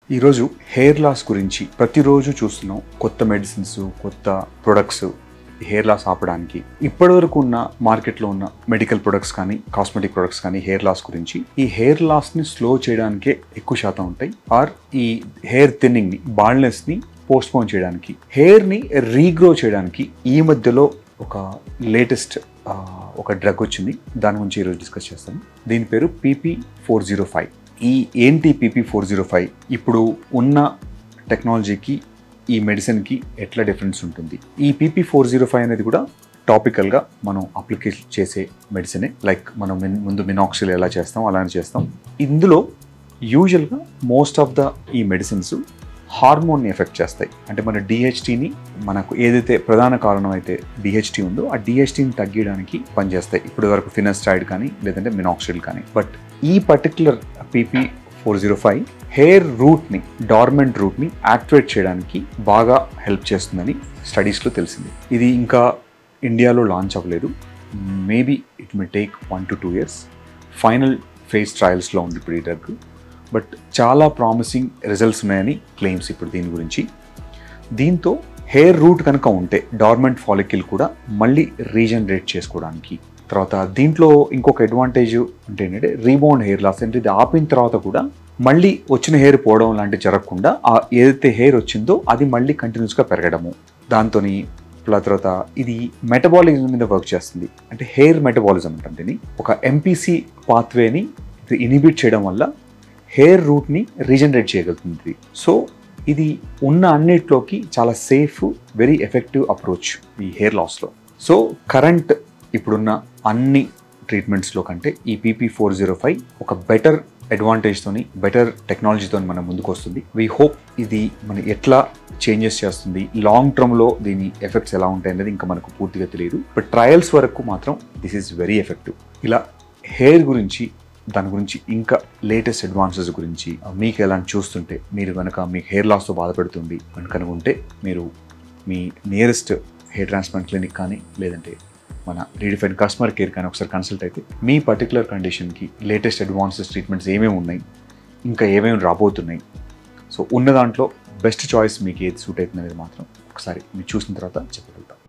ఈరోజు hair loss గురించి ప్రతిరోజు చూస్తున్నాం. కొత్త మెడిసిన్స్, కొత్త ప్రొడక్ట్స్ హెయిర్ లాస్ ఆపడానికి. ఇప్పటివరకు ఉన్న మార్కెట్లో ఉన్న మెడికల్ ప్రొడక్ట్స్ కానీ, కాస్మెటిక్ ప్రొడక్ట్స్ కానీ హెయిర్ లాస్ గురించి ఈ హెయిర్ లాస్ని స్లో చేయడానికే ఎక్కువ శాతం ఉంటాయి. ఆర్ ఈ హెయిర్ థిన్నింగ్ని, బాల్డ్నెస్ని పోస్ట్పోన్ చేయడానికి, హెయిర్ని రీగ్రో చేయడానికి ఈ మధ్యలో ఒక లేటెస్ట్ ఒక డ్రగ్ వచ్చింది. దాని గురించి ఈరోజు డిస్కస్ చేస్తాను. దీని పేరు PP405. ఏంటి PP405? ఇప్పుడు ఉన్న టెక్నాలజీకి ఈ మెడిసిన్కి ఎట్లా డిఫరెన్స్ ఉంటుంది? ఈ PP405 అనేది కూడా టాపికల్గా మనం అప్లికేషన్ చేసే మెడిసినే. లైక్ మనం ముందు మినాక్సిల్ ఎలా చేస్తాం అలానే చేస్తాం. ఇందులో యూజువల్గా మోస్ట్ ఆఫ్ ద ఈ మెడిసిన్స్ హార్మోన్ని ఎఫెక్ట్ చేస్తాయి. అంటే మన DHTని, మనకు ఏదైతే ప్రధాన కారణం అయితే DHT ఉందో ఆ DHTని తగ్గించడానికి పనిచేస్తాయి. ఇప్పుడు వరకు ఫినస్టైడ్ కానీ లేదంటే మినాక్సిల్ కానీ. బట్ ఈ పర్టిక్యులర్ PP405 హెయిర్ రూట్ని, డార్మెంట్ రూట్ని యాక్టివేట్ చేయడానికి బాగా హెల్ప్ చేస్తుందని స్టడీస్లో తెలిసింది. ఇది ఇంకా ఇండియాలో లాంచ్ అవ్వలేదు. Maybe it may take 1 to 2 years. Final phase ట్రయల్స్లో ఉంది ఇప్పుడు ఈ డ్రగ్. బట్ చాలా ప్రామిసింగ్ రిజల్ట్స్ ఉన్నాయని క్లెయిమ్స్ ఇప్పుడు దీని గురించి. దీంతో హెయిర్ రూట్ కనుక ఉంటే డార్మెంట్ ఫాలికిల్ కూడా మళ్ళీ రీజనరేట్ చేసుకోవడానికి. తర్వాత దీంట్లో ఇంకొక అడ్వాంటేజ్ అంటే ఏంటంటే రీబౌండ్ హెయిర్ లాస్. అంటే ఇది ఆపిన తర్వాత కూడా మళ్ళీ వచ్చిన హెయిర్ పోవడం లాంటివి జరగకుండా ఏదైతే హెయిర్ వచ్చిందో అది మళ్ళీ కంటిన్యూస్గా పెరగడము. దాంతో తర్వాత ఇది మెటబాలిజం మీద వర్క్ చేస్తుంది. అంటే హెయిర్ మెటబాలిజం అంటే ఒక MPC పాత్వేని ఇది ఇనిబిట్ చేయడం వల్ల హెయిర్ రూట్ని రీజనరేట్ చేయగలుగుతుంది. సో ఇది ఉన్న అన్నిట్లోకి చాలా సేఫ్, వెరీ ఎఫెక్టివ్ అప్రోచ్ ఈ హెయిర్ లాస్లో. సో కరెంట్ ఇప్పుడున్న అన్ని ట్రీట్మెంట్స్లో కంటే ఈ PP405 ఒక బెటర్ అడ్వాంటేజ్తోని, బెటర్ టెక్నాలజీతో మన ముందుకు వస్తుంది. వీ హోప్ ఇది మన ఎట్లా చేంజెస్ చేస్తుంది, లాంగ్ టర్మ్లో దీని ఎఫెక్ట్స్ ఎలా ఉంటాయి అనేది ఇంకా మనకు పూర్తిగా తెలియదు. బట్ ట్రయల్స్ వరకు మాత్రం దిస్ ఈజ్ వెరీ ఎఫెక్టివ్. ఇలా హెయిర్ గురించి, దాని గురించి ఇంకా లేటెస్ట్ అడ్వాన్సెస్ గురించి మీకు ఎలా చూస్తుంటే, మీరు కనుక మీకు హెయిర్ లాస్తో బాధపడుతుంది అనుకుంటే మీరు మీ నియరెస్ట్ హెయిర్ ట్రాన్స్ప్లాంట్ క్లినిక్ కానీ లేదంటే మన రీడిఫైన్ కస్టమర్ కేర్ కానీ ఒకసారి కన్సల్ట్ అయితే మీ పర్టికులర్ కండిషన్కి లేటెస్ట్ అడ్వాన్సెస్ ట్రీట్మెంట్స్ ఏమేమి ఉన్నాయి, ఇంకా ఏమేమి రాబోతున్నాయి, సో ఉన్న దాంట్లో బెస్ట్ చాయిస్ మీకు ఏది సూట్ అవుతుంది అనేది మాత్రం ఒకసారి మీరు చూసిన తర్వాత చెప్పగలుగుతాం.